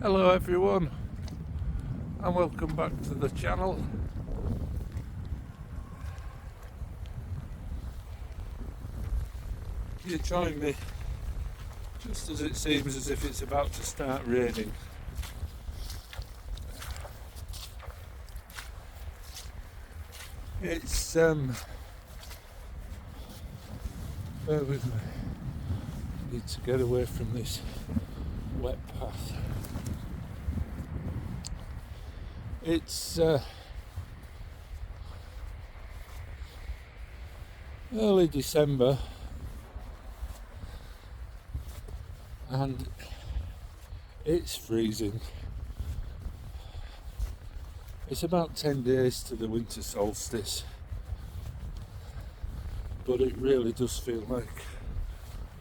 Hello everyone, and welcome back to the channel. You join me just as it seems as if it's about to start raining. It's bear with me, I need to get away from this wet path. It's early December and it's freezing. It's about 10 days to the winter solstice, but it really does feel like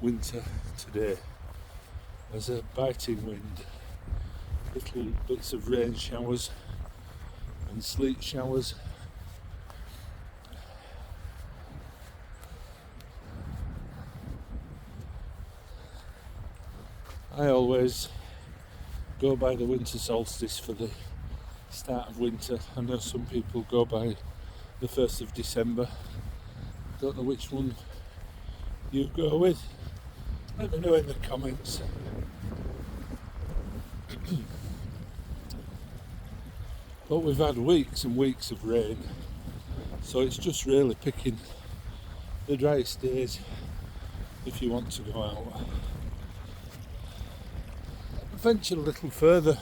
winter today. There's a biting wind, little bits of rain showers and sleet showers. I always go by the winter solstice for the start of winter. I know some people go by the 1st of December. Don't know which one you go with. Let me know in the comments. But we've had weeks and weeks of rain, so it's just really picking the driest days if you want to go out. I ventured a little further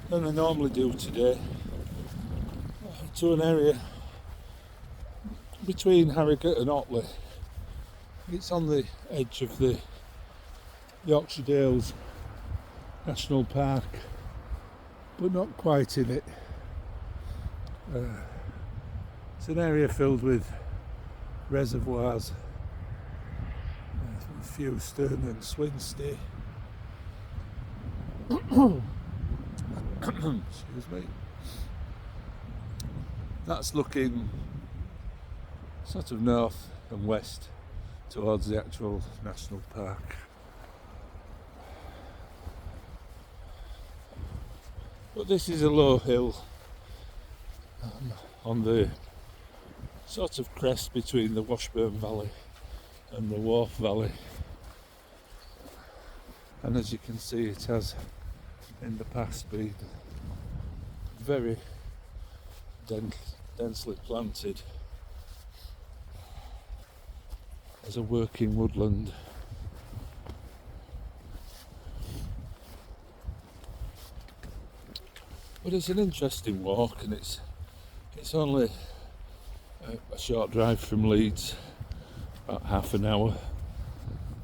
than I normally do today to an area between Harrogate and Otley. It's on the edge of the Yorkshire Dales National Park, but not quite in it. It's an area filled with reservoirs, a few stern and swin stay. Excuse me. That's looking sort of north and west towards the actual national park. But this is a low hill on the sort of crest between the Washburn Valley and the Wharf Valley, and as you can see, it has in the past been very densely planted as a working woodland. But it's an interesting walk, and it's only a short drive from Leeds, about half an hour,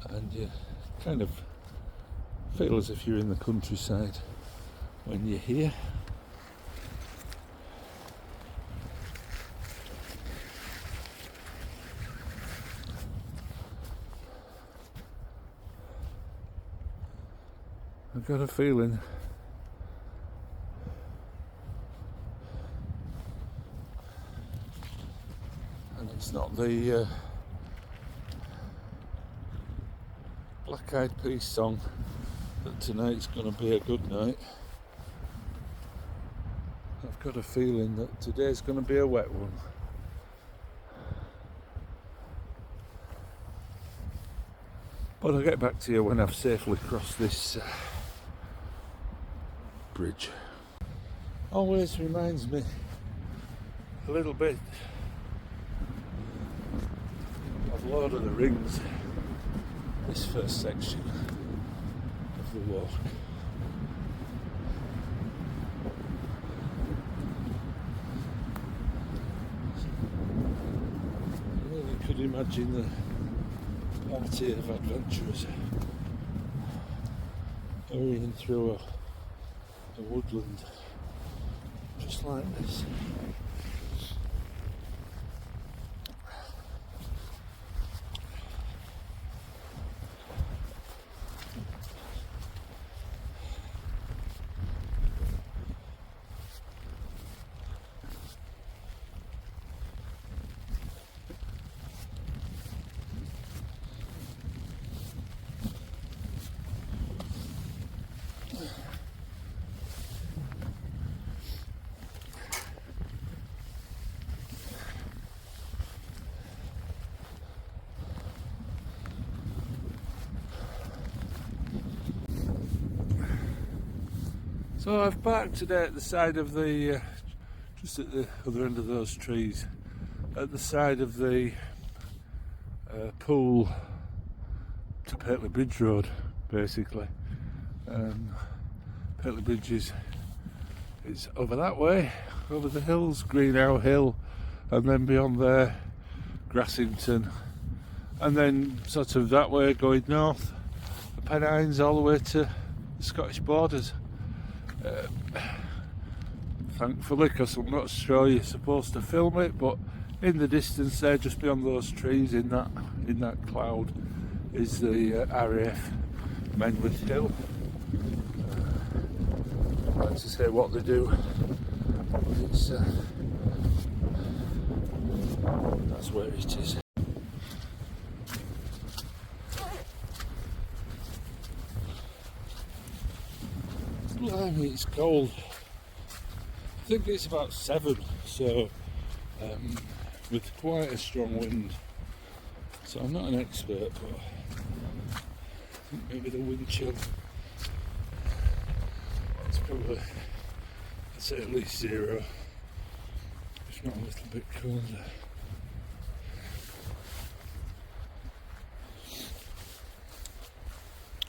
and you kind of feel as if you're in the countryside when you're here. I've got a feeling it's not the Black Eyed Peas song that tonight's going to be a good night. I've got a feeling that today's going to be a wet one. But I'll get back to you when I've safely crossed this bridge. Always reminds me a little bit of Lord of the Rings, this first section of the walk. I really could imagine the party of adventurers hurrying through a woodland just like this. So I've parked today at the side of the, just at the other end of those trees, at the side of the pool to Pateley Bridge Road, basically. Pateley Bridge is over that way, over the hills, Greenhow Hill, and then beyond there, Grassington, and then sort of that way going north, the Pennines all the way to the Scottish borders. Thankfully, because I'm not sure you're supposed to film it, but in the distance there, just beyond those trees, in that cloud, is the RAF Menwood Hill. I'd like to say what they do, but it's that's where it is. Blimey, it's cold. I think it's about 7, so with quite a strong wind. So I'm not an expert, but I think maybe the wind chill, it's probably, I'd say at least 0, if not a little bit colder.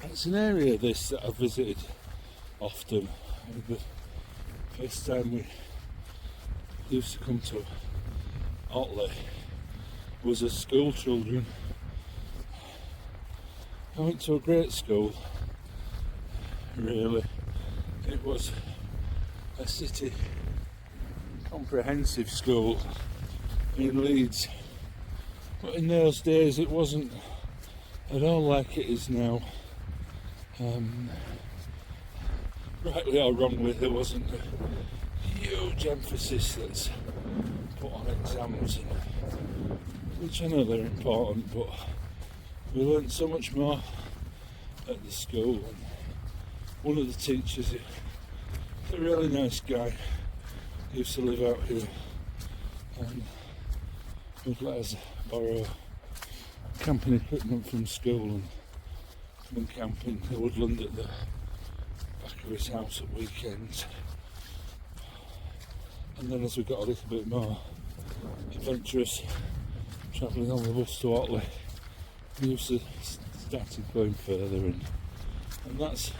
It's an area this that I've visited often. The first time we used to come to Otley was as school children. I went to a great school, really. It was a city comprehensive school in Leeds, but in those days it wasn't at all like it is now. Rightly or wrongly, there wasn't a huge emphasis that's put on exams, which I know they're important, but we learnt so much more at the school. And one of the teachers, a really nice guy, used to live out here, and would let us borrow camping equipment from school and come and camp in the woodland at the back of his house at weekends. And then as we got a little bit more adventurous, travelling on the bus to Otley, we used to started going further, and that's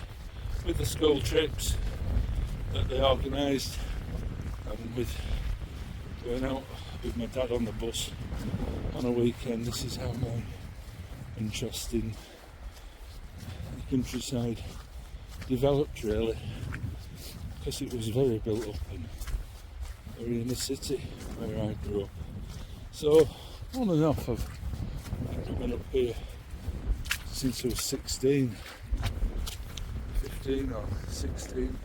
with the school trips that they organised, and with going out with my dad on the bus on a weekend. This is how my interest in the countryside developed, really, because it was very built up and very in the city where I grew up. So on and off I've been coming up here since I was 15 or 16.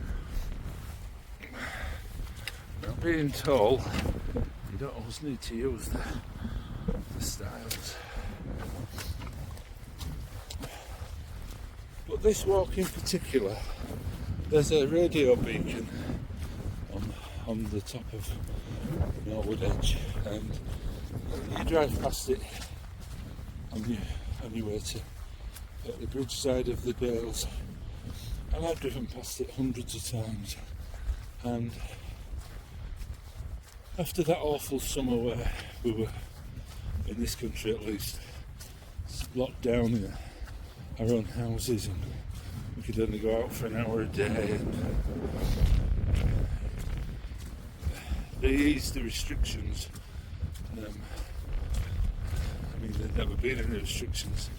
Now, being tall, you don't always need to use the styles. But this walk in particular, there's a radio beacon on the top of Norwood Edge, and you drive past it on your way to the bridge side of the Dales, and I've driven past it hundreds of times. And after that awful summer where we were, in this country at least, locked down in our own houses, and we could only go out for an hour a day, and they eased the restrictions. I mean, there'd never been any restrictions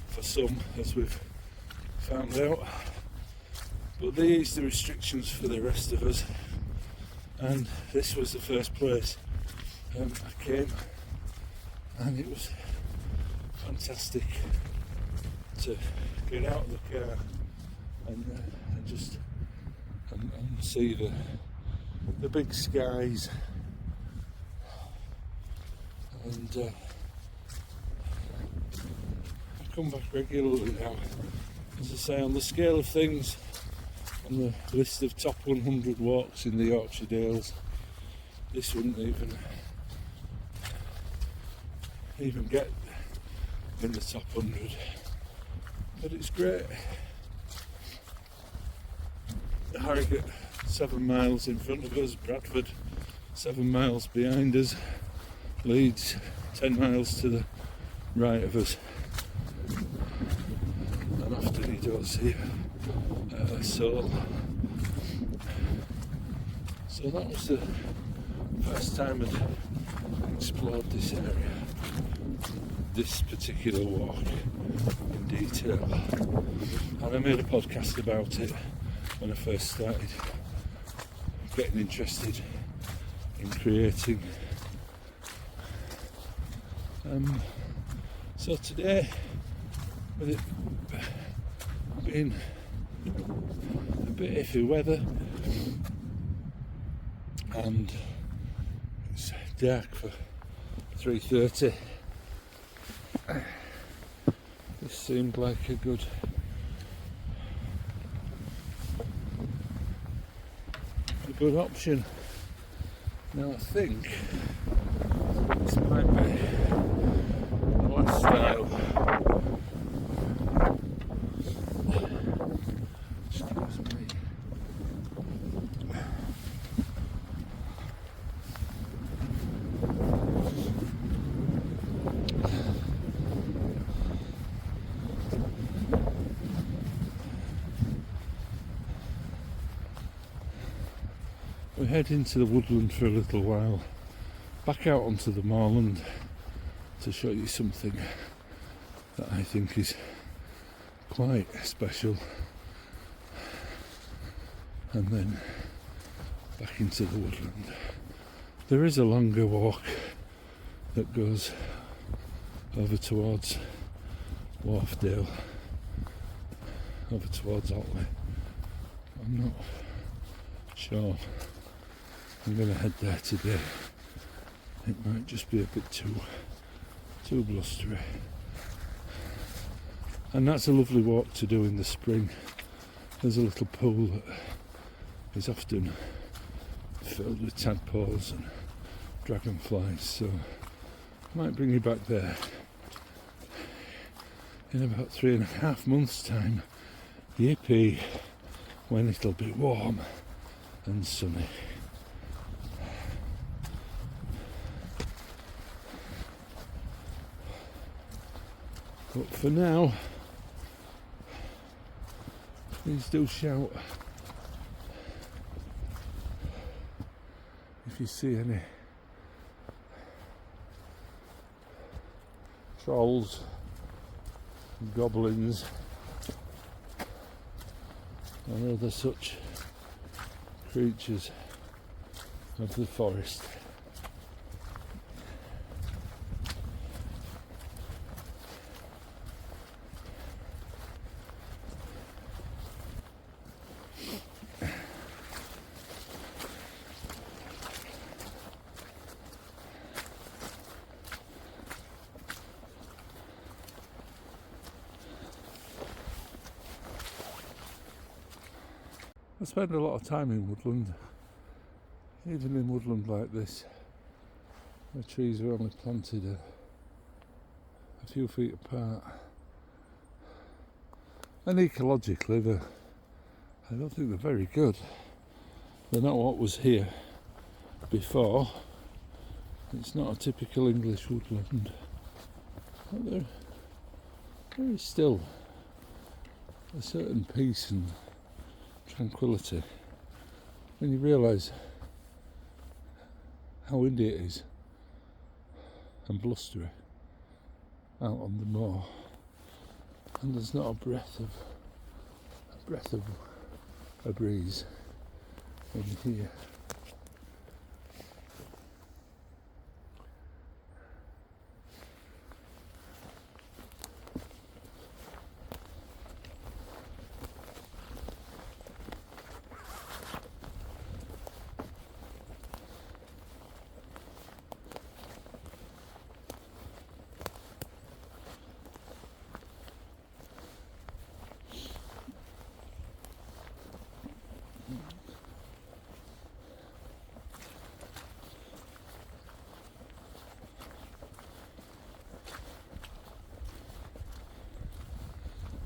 for some, as we've found out, but they eased the restrictions for the rest of us, and this was the first place I came, and it was fantastic to get out of the car and just see the big skies, and I come back regularly now. As I say, on the scale of things, on the list of top 100 walks in the Yorkshire Dales, this wouldn't even get in the top 100, but it's great. The Harrogate 7 miles in front of us, Bradford 7 miles behind us, Leeds 10 miles to the right of us, and often you don't see a soul. So that was the first time I'd explored this area, this particular walk in detail, and I made a podcast about it when I first started getting interested in creating. So today, with it being a bit iffy weather and it's dark for 3:30, this seemed like a good option. Now I think this might be the last style. Excuse me. We head into the woodland for a little while, back out onto the moorland to show you something that I think is quite special, and then back into the woodland. There is a longer walk that goes over towards Wharfdale, over towards Otley. I'm not sure I'm going to head there today. It might just be a bit too blustery. And that's a lovely walk to do in the spring. There's a little pool that is often filled with tadpoles and dragonflies, so I might bring you back there in about 3.5 months' time. Yippee, when it'll be warm and sunny. But for now, please do shout if you see any trolls, goblins, or other such creatures of the forest. I spend a lot of time in woodland, even in woodland like this, where trees are only planted a few feet apart. And ecologically, I don't think they're very good. They're not what was here before. It's not a typical English woodland, but there is still a certain peace and tranquility when you realise how windy it is and blustery out on the moor, and there's not a breath of a breeze in here.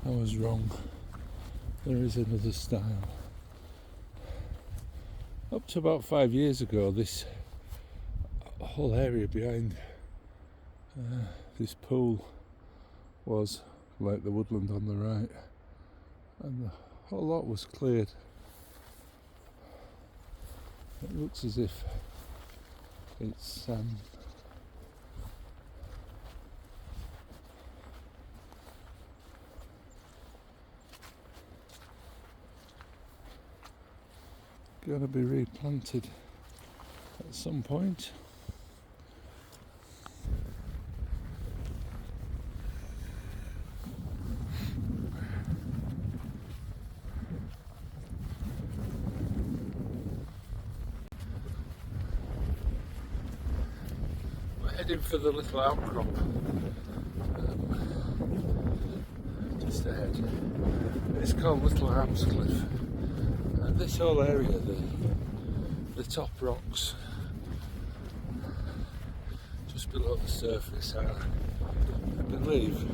I was wrong. There is another style. Up to about 5 years ago, this whole area behind this pool was like the woodland on the right, and the whole lot was cleared. It looks as if it's going to be replanted at some point. We're heading for the little outcrop just ahead. It's called Little Alms Cliff. This whole area, the top rocks just below the surface are, I believe,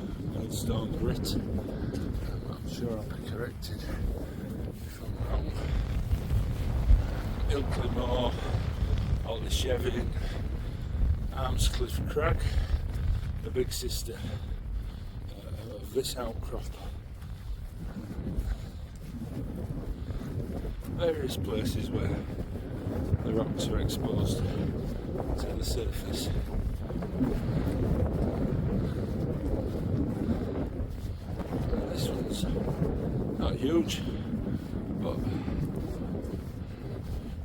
stone grit. I'm sure I'll be corrected if I'm wrong. Lindley Moor, Otley, Almscliff Crag, the big sister of this outcrop. Various places where the rocks are exposed to the surface. And this one's not huge, but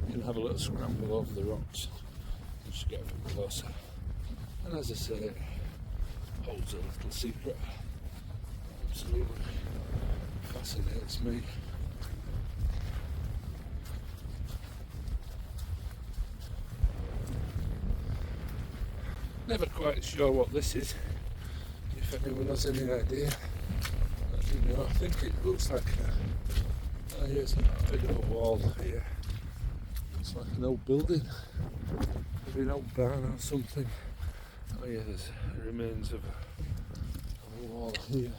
you can have a little scramble over the rocks once you get a bit closer. And as I say, it holds a little secret. Absolutely fascinates me. Never quite sure what this is. If anyone has any idea, let me know. I think it looks like here's a bit of a wall here. It's like an old building, maybe an old barn or something. Oh yeah, there's remains of a wall here.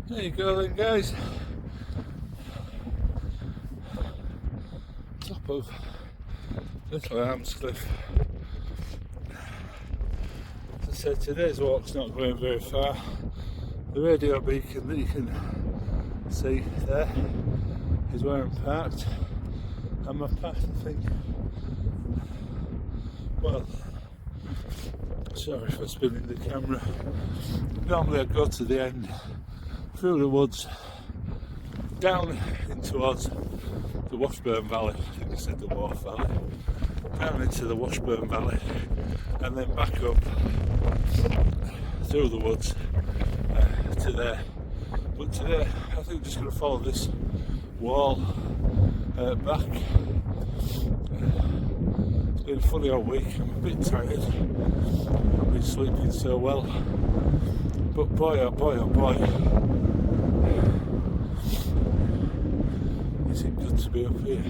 There you go then, guys. Top of Little Alms Cliff. As I said, today's walk's not going very far. The radio beacon that you can see there is where I'm parked, and my path, I think, well, sorry for spinning the camera. Normally I go to the end, through the woods, down in towards the Washburn Valley, I think I said the Wharf Valley, down into the Washburn Valley, and then back up through the woods to there. But today I think I'm just going to follow this wall back. It's been a funny old week. I'm a bit tired. I've been sleeping so well, but boy oh boy oh boy, is it good to be up here.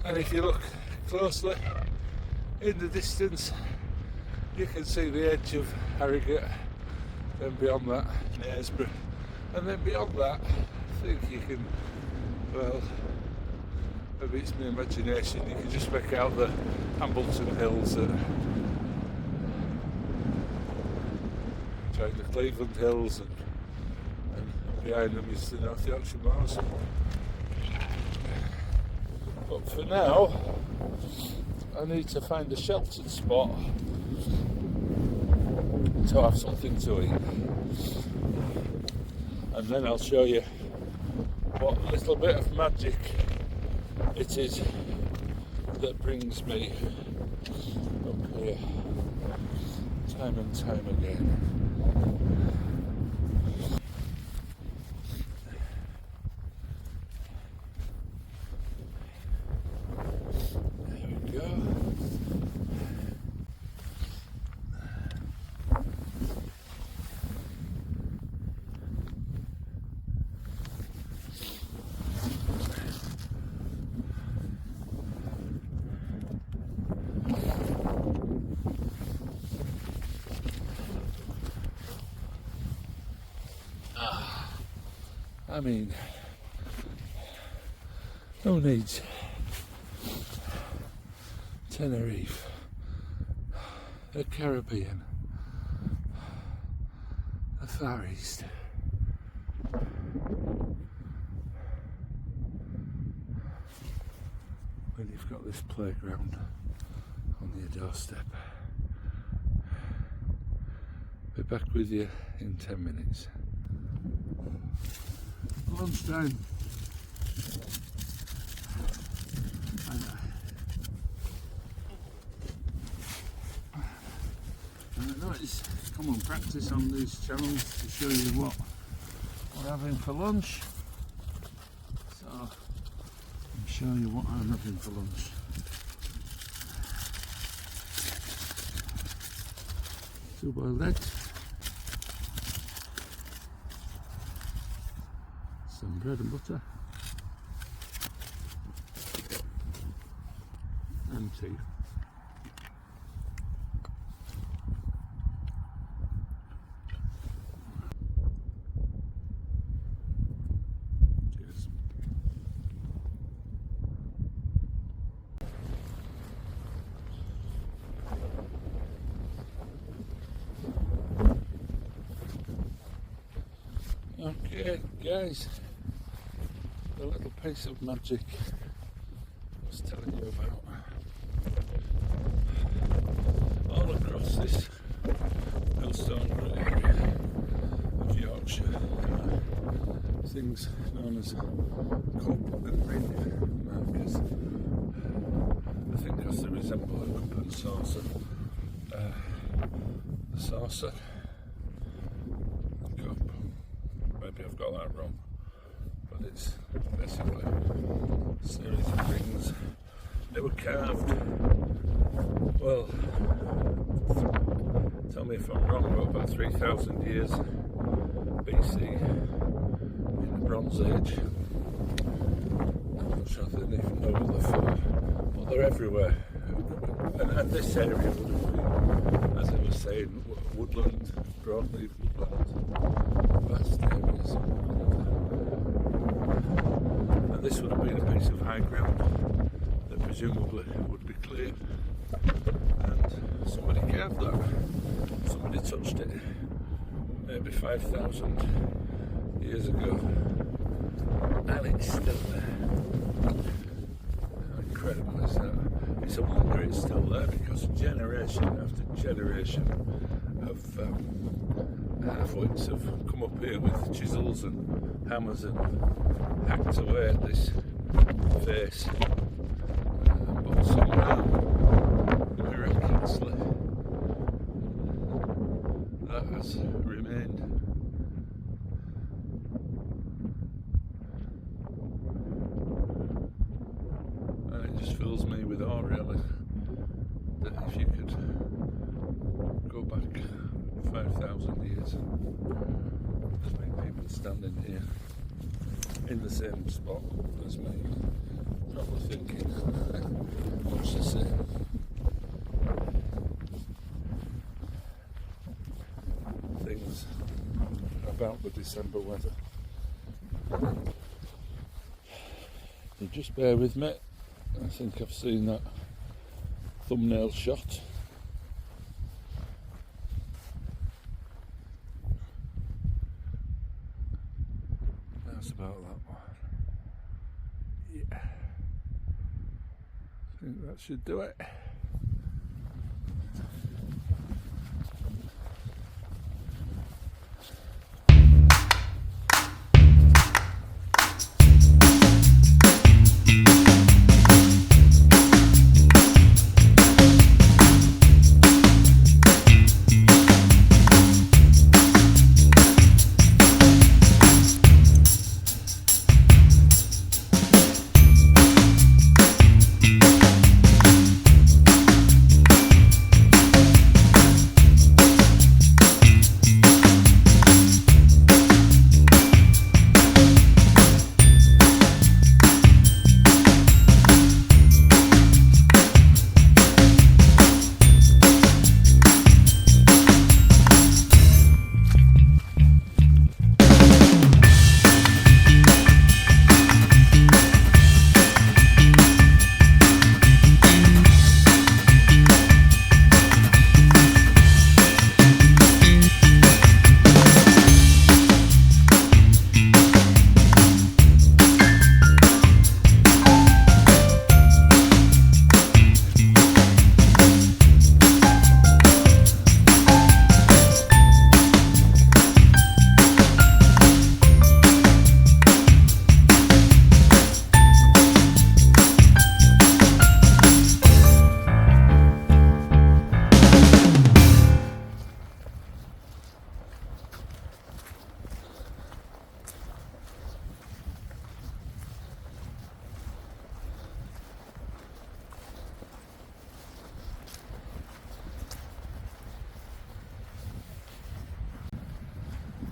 And if you look closely in the distance, you can see the edge of Harrogate, then beyond that Knaresborough, and then beyond that I think you can, well, maybe it's my imagination, you can just make out the Hambleton Hills, the Cleveland Hills, and behind them is the North Yorkshire Moors. But for now, I need to find a sheltered spot to have something to eat, and then I'll show you what little bit of magic it is that brings me up here time and time again. I mean, who needs Tenerife, the Caribbean, the Far East? When you've got this playground on your doorstep. Be back with you in 10 minutes. Lunchtime. I know it's common practice on these channels to show you what we're having for lunch, so I'll show you what I'm having for lunch. Two boiled eggs, some bread and butter, and tea. Cheers. Okay, guys. The little piece of magic I was telling you about. All across this millstone area of Yorkshire, things known as cup and ring markers. I think because they resemble a cup and saucer. The saucer, the cup, maybe I've got that wrong. But it's basically a series of rings. They were carved, well, tell me if I'm wrong, but about 3,000 years BC in a Norwood Edge. I'm not sure if they even know what they're for, but they're everywhere. And this area would have been, as I was saying, woodland, broadleaf woodland, vast areas of woodland. And this would have been a piece of high ground that presumably would be cleared. And somebody carved that. Somebody touched it maybe 5,000 years ago. And it's still there. How incredible is that? It's a wonder it's still there, because generation after generation of halfwits have come up here with chisels and hammers and hacked away at this face. But somehow, miraculously, that has remained. And it just fills me with awe, really, that if you could go back 5,000 years, there's many people standing here in the same spot as me, probably thinking much the same. Things about the December weather. You just bear with me. I think I've seen that thumbnail shot. That's about that one. Yeah. I think that should do it.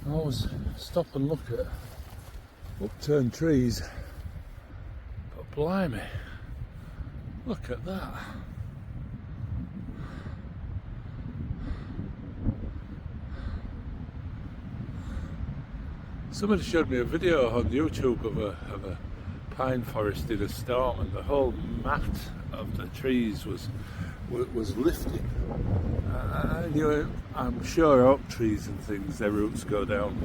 I always stop and look at upturned trees, but blimey, look at that. Somebody showed me a video on YouTube of a pine forest in a storm, and the whole mat of the trees was lifting. I'm sure oak trees and things, their roots go down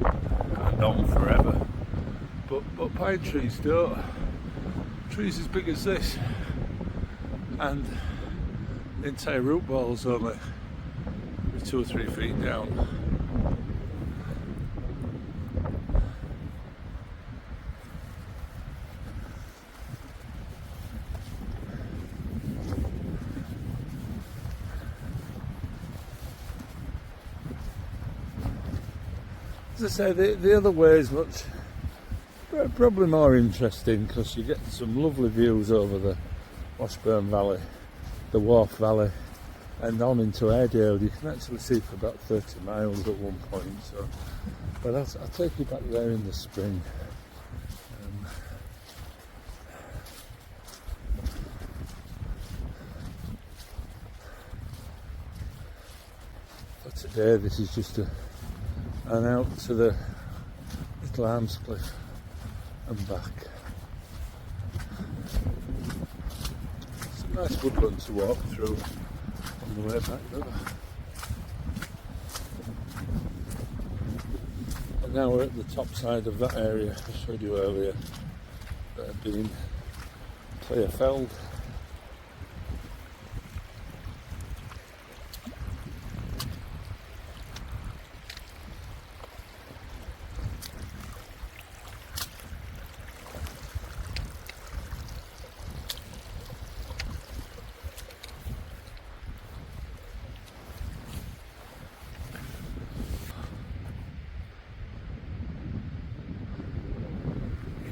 and on forever, but pine trees don't. Trees as big as this, and the entire root ball's only 2 or 3 feet down. As I say, the other way is probably more interesting, because you get some lovely views over the Washburn Valley, the Wharf Valley, and on into Airedale. You can actually see for about 30 miles at one point, so But I'll take you back there in the spring. For today, this is just an out to the Little Alms Cliff and back. It's a nice woodland to walk through on the way back though. And now we're at the top side of that area I showed you earlier that had been clear felled.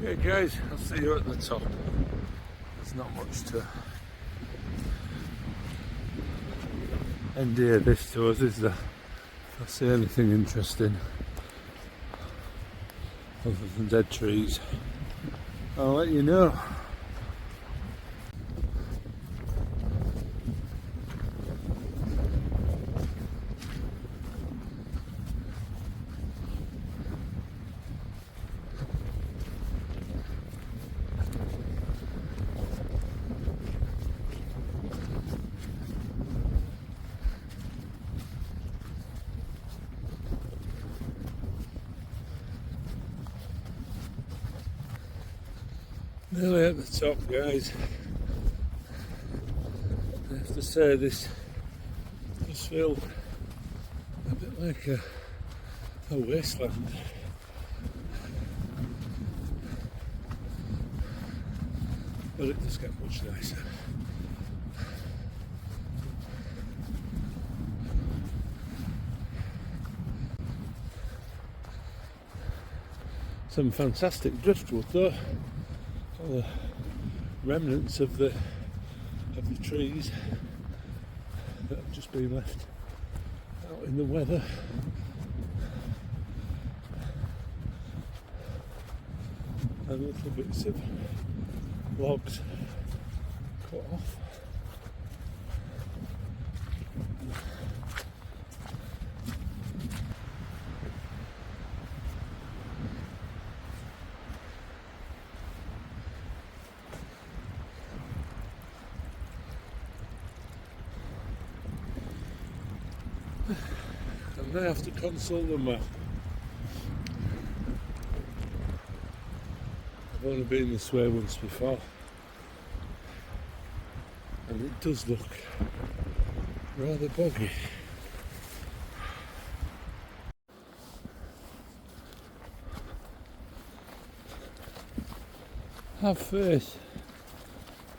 Okay guys, I'll see you at the top. There's not much to endear this to us, is there? If I see anything interesting other than dead trees, I'll let you know. Nearly at the top, guys. I have to say this does feel a bit like a wasteland. But it does get much nicer. Some fantastic driftwood though. All the remnants of the trees that have just been left out in the weather. And little bits of logs cut off. And I have to consult the map. I've only been this way once before, and it does look rather boggy. Have faith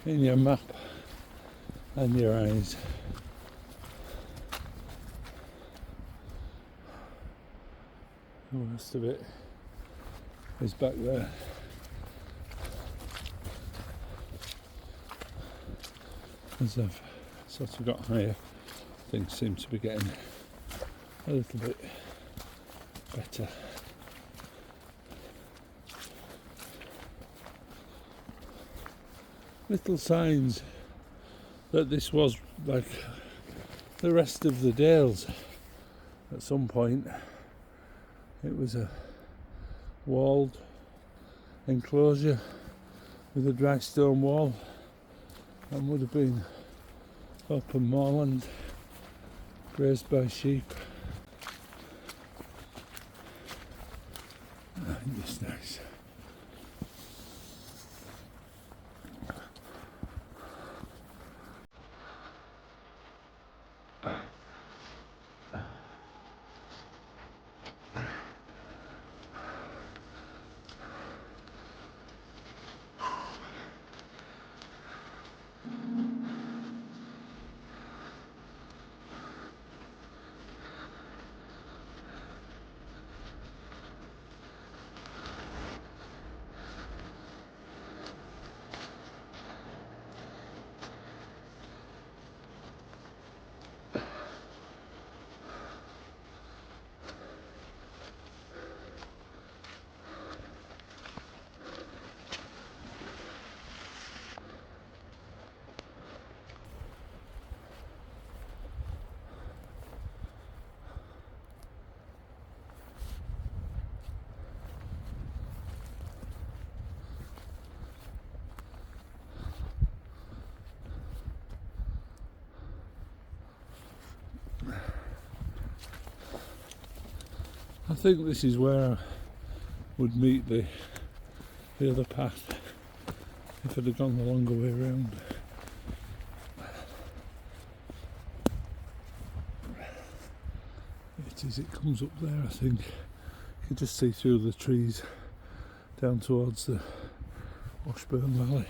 in your map and your eyes. The rest of it is back there. As I've sort of got higher, things seem to be getting a little bit better. Little signs that this was like the rest of the dales at some point. It was a walled enclosure with a dry stone wall and would have been open moorland grazed by sheep. I think it's nice. I think this is where I would meet the other path if I'd have gone the longer way around. It comes up there, I think. You can just see through the trees down towards the Washburn Valley.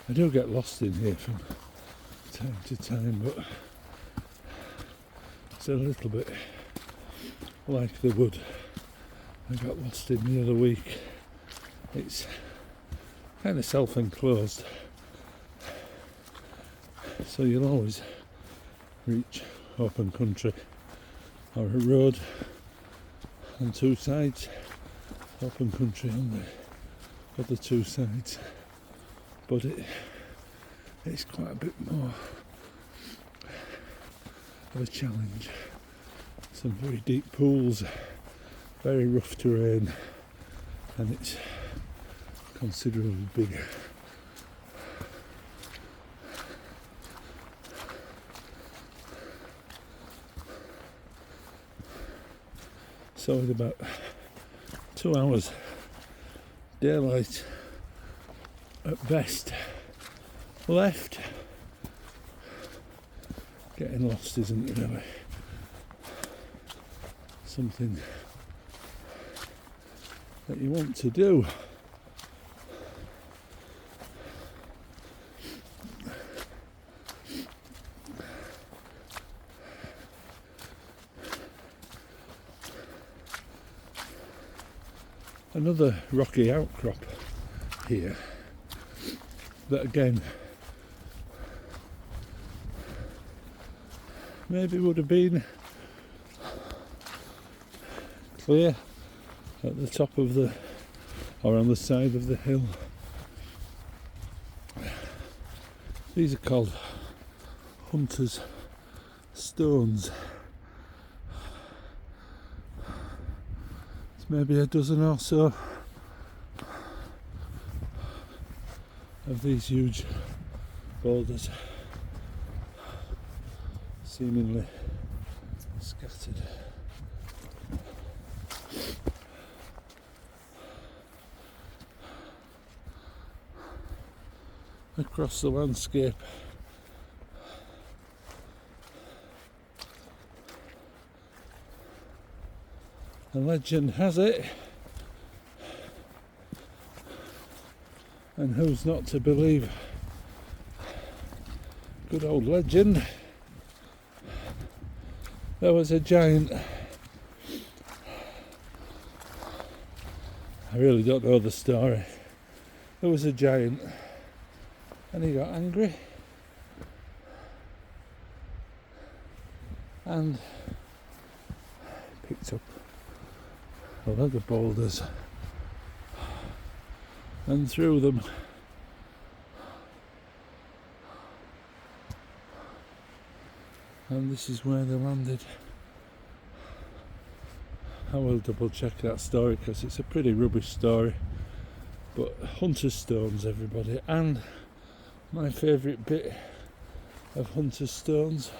I do get lost in here from time to time, but it's a little bit like the wood I got lost in the other week. It's kind of self-enclosed, so you'll always reach open country or a road on two sides, open country on the other two sides, but it's quite a bit more of a challenge. Some very deep pools, very rough terrain, and it's considerably bigger. So with about 2 hours daylight at best left, getting lost isn't really something that you want to do. Another rocky outcrop here that again maybe would have been clear at the top of the or on the side of the hill. These are called Hunter's Stones. Maybe a dozen or so of these huge boulders seemingly scattered. Across the landscape, the legend has it, and who's not to believe good old legend, there was a giant. I really don't know the story. There was a giant and he got angry and picked up a lot of boulders and threw them and this is where they landed. I will double check that story because it's a pretty rubbish story, but Hunter's Stones, everybody. And my favourite bit of Hunter's Stones,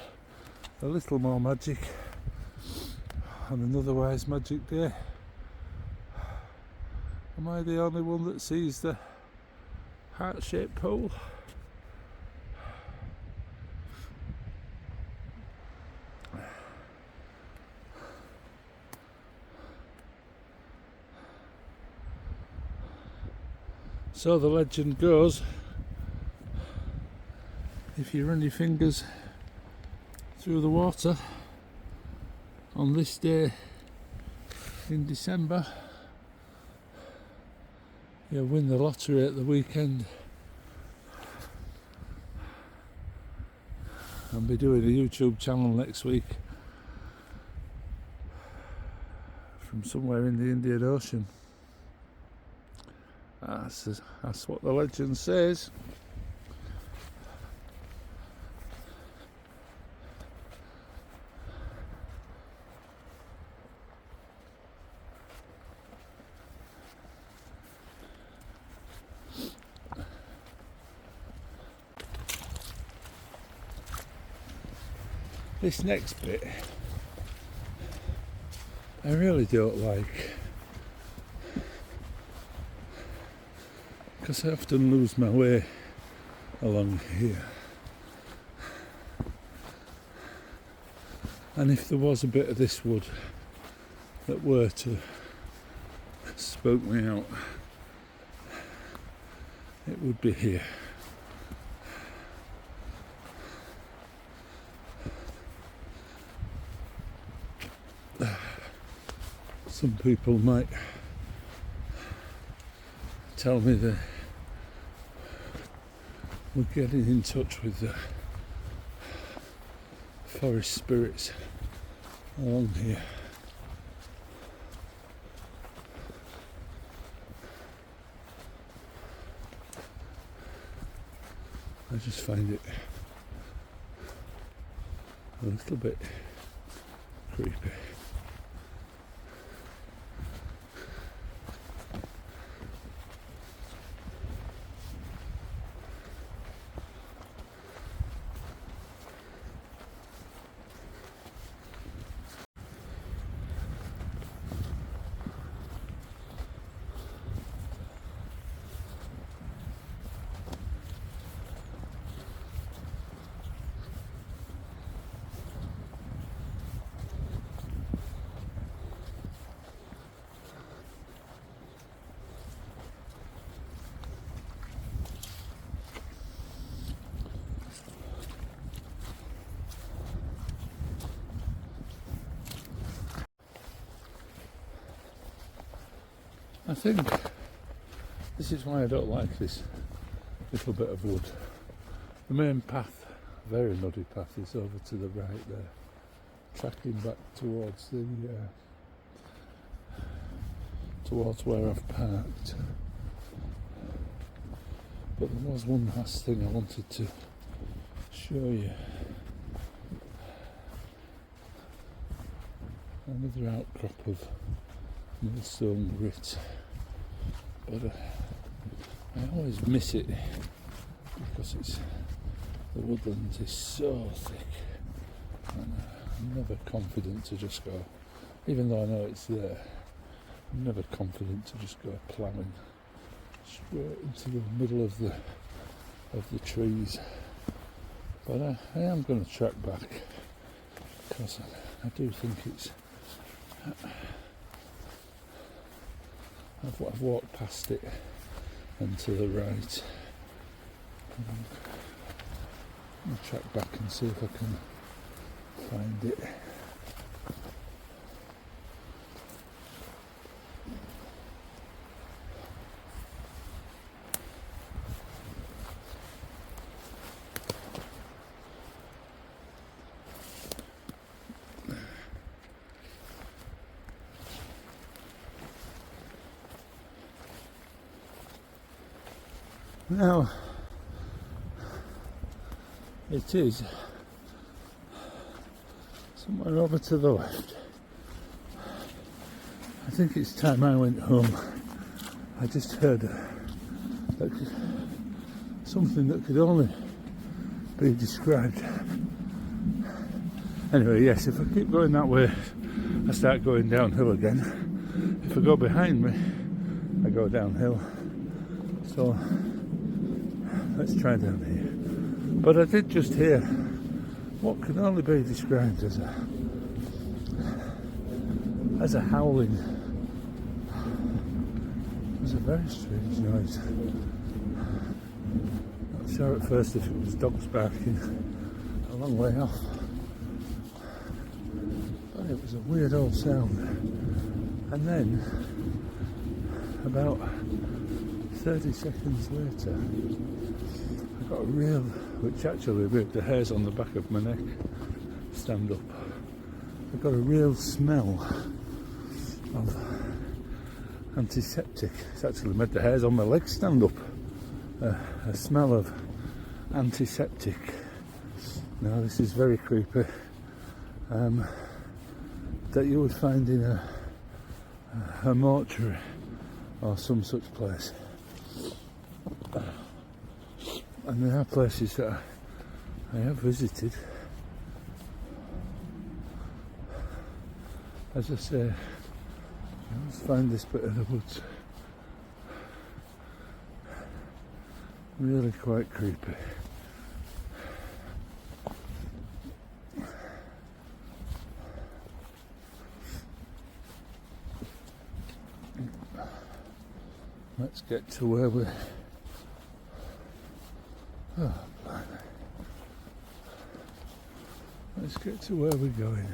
a little more magic on an otherwise magic day. Am I the only one that sees the heart-shaped pool? So the legend goes, if you run your fingers through the water on this day in December, you'll win the lottery at the weekend. I'll be doing a YouTube channel next week from somewhere in the Indian Ocean. That's what the legend says. This next bit I really don't like, because I often lose my way along here, and if there was a bit of this wood that were to spook me out, it would be here. Some people might tell me that we're getting in touch with the forest spirits along here. I just find it a little bit creepy. I think this is why I don't like this little bit of wood. The main path, very muddy path, is over to the right there, tracking back towards the towards where I've parked. But there was one last thing I wanted to show you. Another outcrop of millstone grit. But I always miss it because the woodlands is so thick, and I'm never confident to just go, even though I know it's there, I'm never confident to just go ploughing straight into the middle of the trees. But I am going to track back, because I do think it's I've walked past it and to the right. I'll track back and see if I can find it. Now, it is somewhere over to the left. I think it's time I went home. I just heard something that could only be described. Anyway, yes, if I keep going that way, I start going downhill again. If I go behind me, I go downhill. So let's try down here. But I did just hear what can only be described as a howling. It was a very strange noise. Not sure at first if it was dogs barking a long way off, but it was a weird old sound. And then about 30 seconds later, I got a real, which actually made the hairs on the back of my neck stand up. I got a real smell of antiseptic. It's actually made the hairs on my legs stand up. A smell of antiseptic. Now this is very creepy. That you would find in a mortuary or some such place. And there are places that I have visited as I say, I just find this bit of the woods really quite creepy. Let's get to where we're... Oh, blimey. Let's get to where we're going.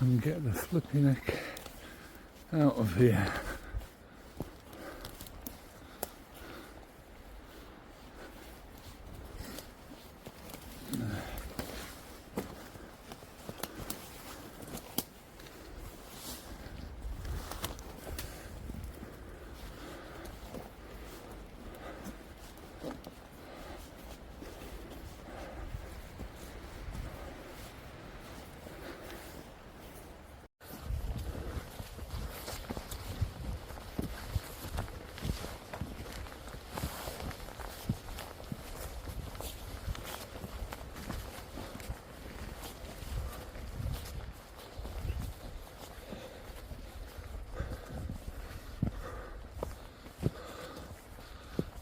And get the flipping heck out of here.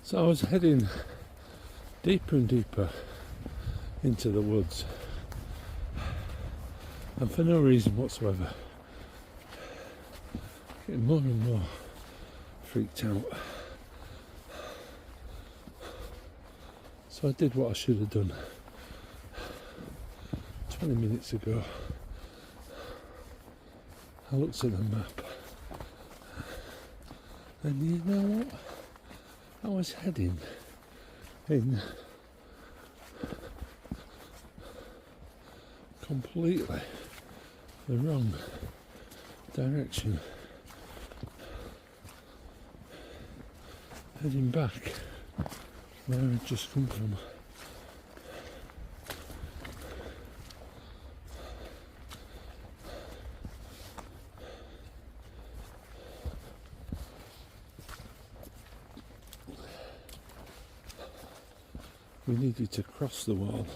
So I was heading deeper and deeper into the woods, and for no reason whatsoever, getting more and more freaked out. So I did what I should have done 20 minutes ago. I looked at the map, and you know what? I was heading in completely the wrong direction, heading back where I'd just come from. We needed to cross the wall.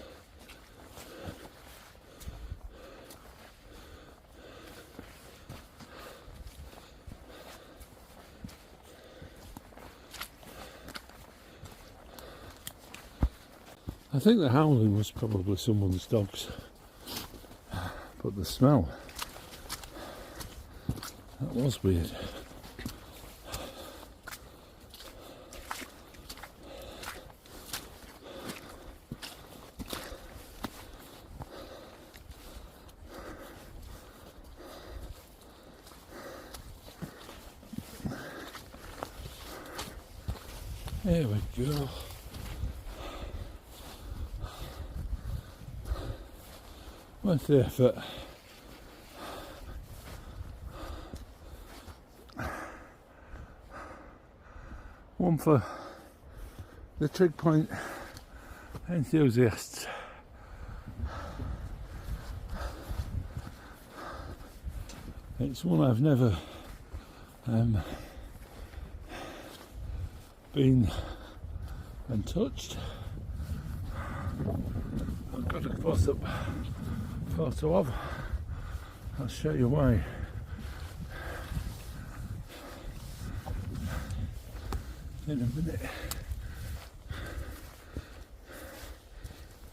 I think the howling was probably someone's dogs, but the smell, that was weird. There we go. Worth the effort. One for the Trig Point enthusiasts. It's one I've never been and touched. I've got a close-up photo of. I'll show you why. In a minute.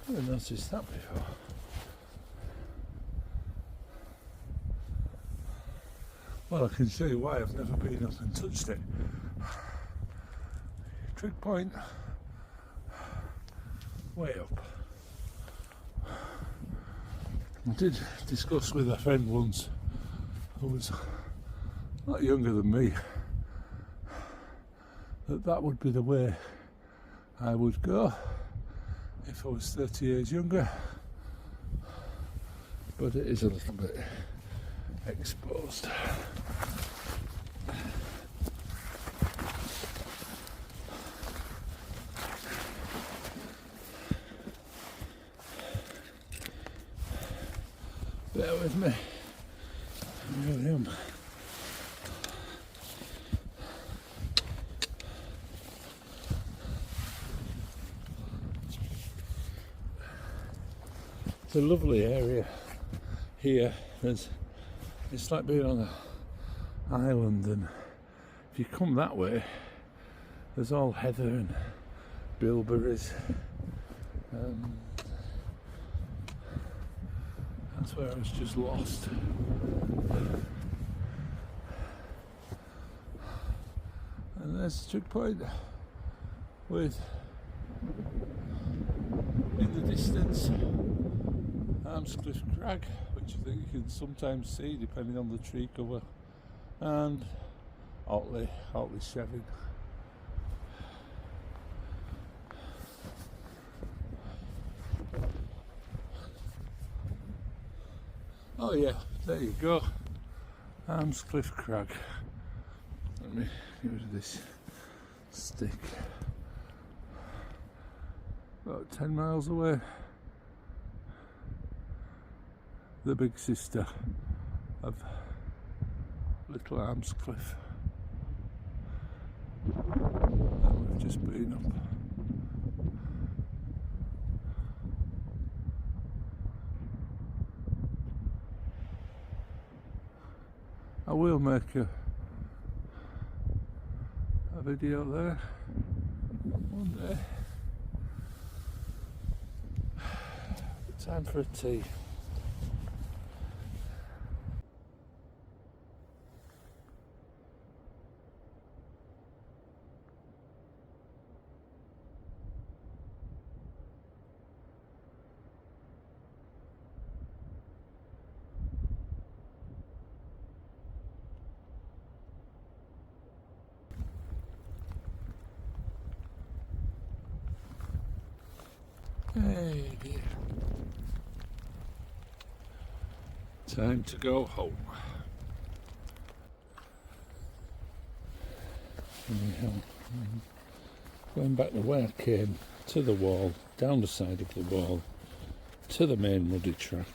I haven't noticed that before. Well, I can show you why I've never been up and touched it. Trig Point, way up. I did discuss with a friend once who was a lot younger than me that would be the way I would go if I was 30 years younger, but it is a little bit exposed. Bear with me. Here I am. It's a lovely area here. It's like being on an island, and if you come that way, there's all heather and bilberries. That's where I was just lost. And there's the Trig Point with, in the distance, Almscliff Crag, which I think you can sometimes see depending on the tree cover, and Otley Shevin. Oh yeah, there you go, Almscliff Crag. Let me get rid of this stick. About 10 miles away. The big sister of Little Alms Cliff. And we've just been up. I will make a video there one day. Time for a tea. Hey dear. Time to go home. Anyhow, going back the way I came, to the wall, down the side of the wall, to the main muddy track,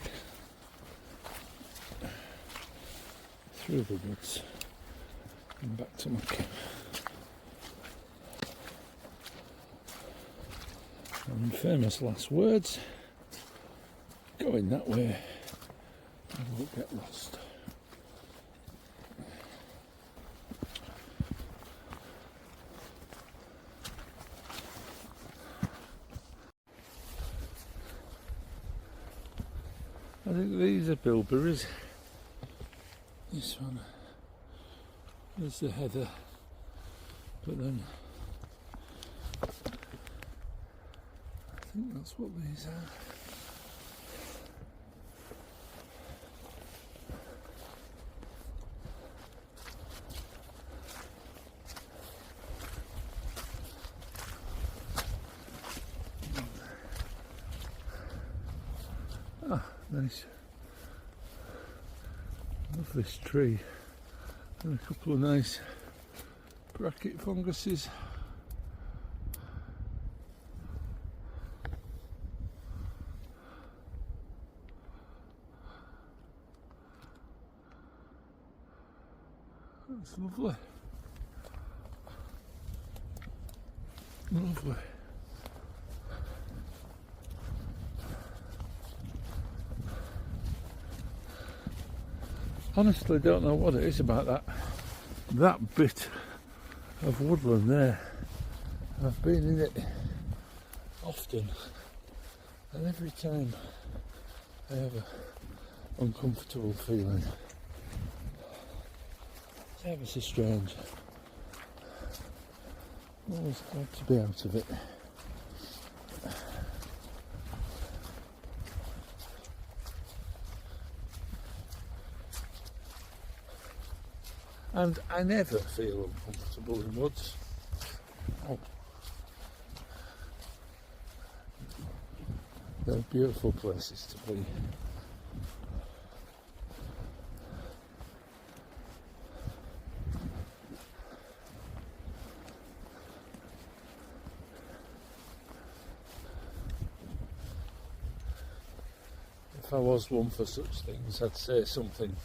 through the woods, and back to my camp. And famous last words, going that way, I won't get lost. I think these are bilberries. This one is the heather, but then I think that's what these are. Ah, nice. Love this tree. And a couple of nice bracket funguses. That's lovely. Lovely. Honestly, don't know what it is about that bit of woodland there. I've been in it often, and every time I have an uncomfortable feeling. It's ever so strange. I'm always glad to be out of it. And I never feel uncomfortable in woods. Oh. They're beautiful places to be. If I was one for such things, I'd say something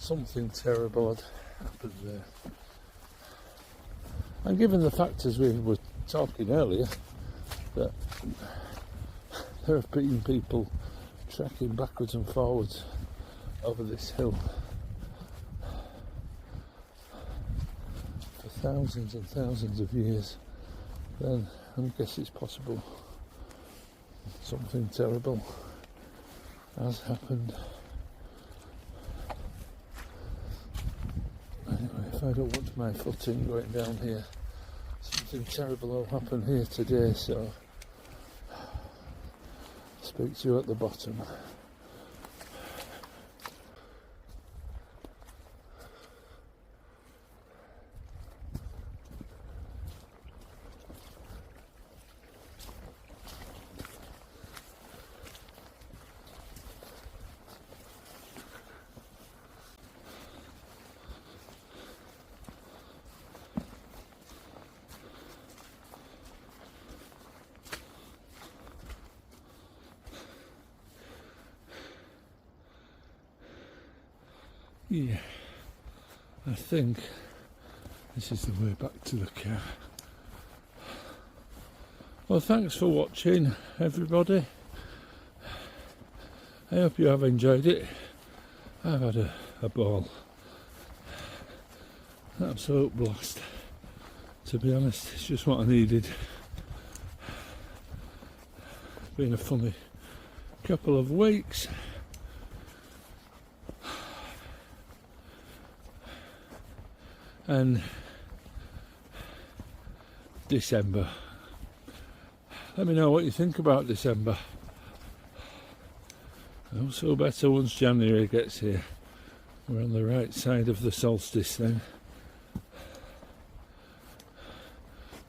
something terrible had happened there. And given the fact, as we were talking earlier, that there have been people trekking backwards and forwards over this hill for thousands and thousands of years, then I guess it's possible something terrible has happened. Anyway, if I don't watch my footing going down here, something terrible will happen here today, so speak to you at the bottom. Yeah, I think this is the way back to the car. Well, thanks for watching, everybody. I hope you have enjoyed it. I've had a ball. An absolute blast. To be honest, it's just what I needed. Been a funny couple of weeks. And December. Let me know what you think about December. Also better once January gets here. We're on the right side of the solstice then.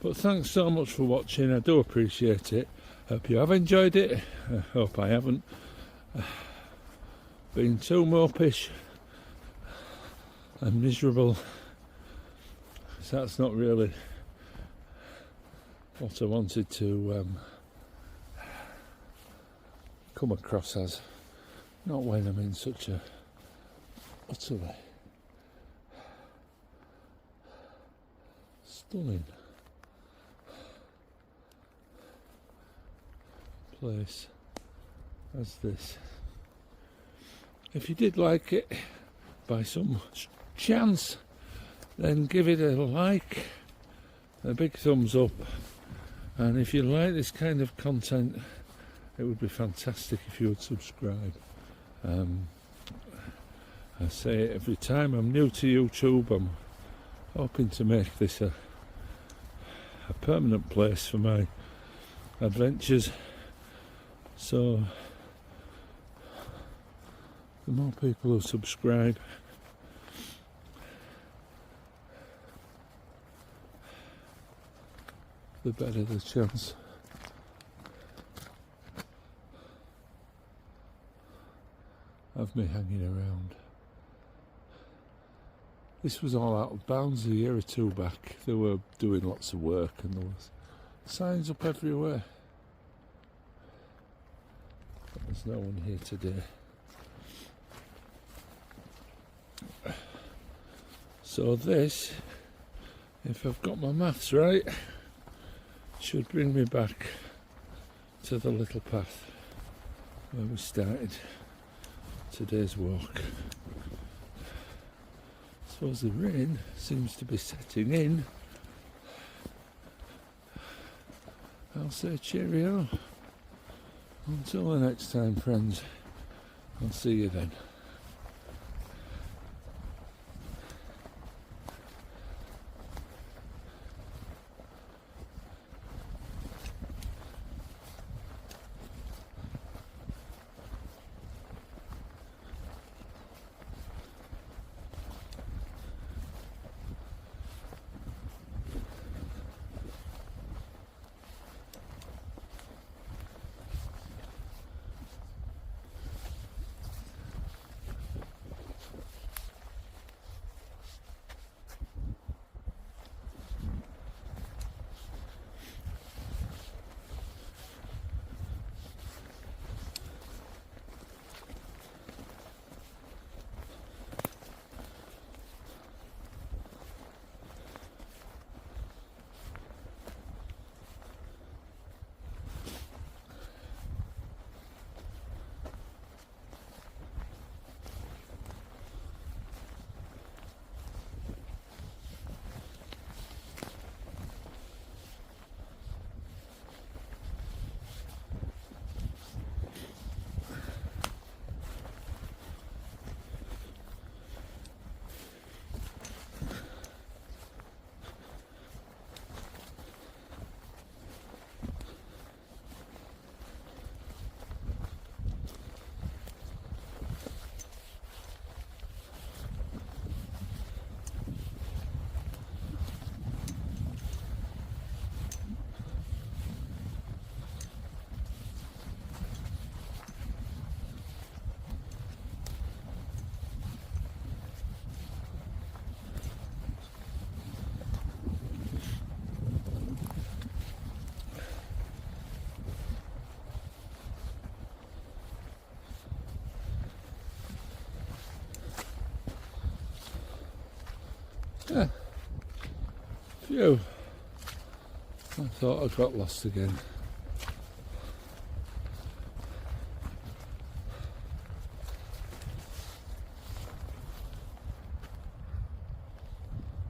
But thanks so much for watching. I do appreciate it. Hope you have enjoyed it. I hope I haven't been too mopish and miserable. So that's not really what I wanted to come across as. Not when I'm in such a utterly stunning place as this. If you did like it by some chance, then give it a like, a big thumbs up, and if you like this kind of content, it would be fantastic if you would subscribe. I say it every time. I'm new to YouTube. I'm hoping to make this a permanent place for my adventures, so the more people who subscribe, the better the chance of me hanging around. This was all out of bounds a year or two back. They were doing lots of work and there was signs up everywhere. But there's no one here today. So this, if I've got my maths right, should bring me back to the little path where we started today's walk. I suppose the rain seems to be setting in. I'll say cheerio. Until the next time, friends. I'll see you then. Phew. I thought I got lost again.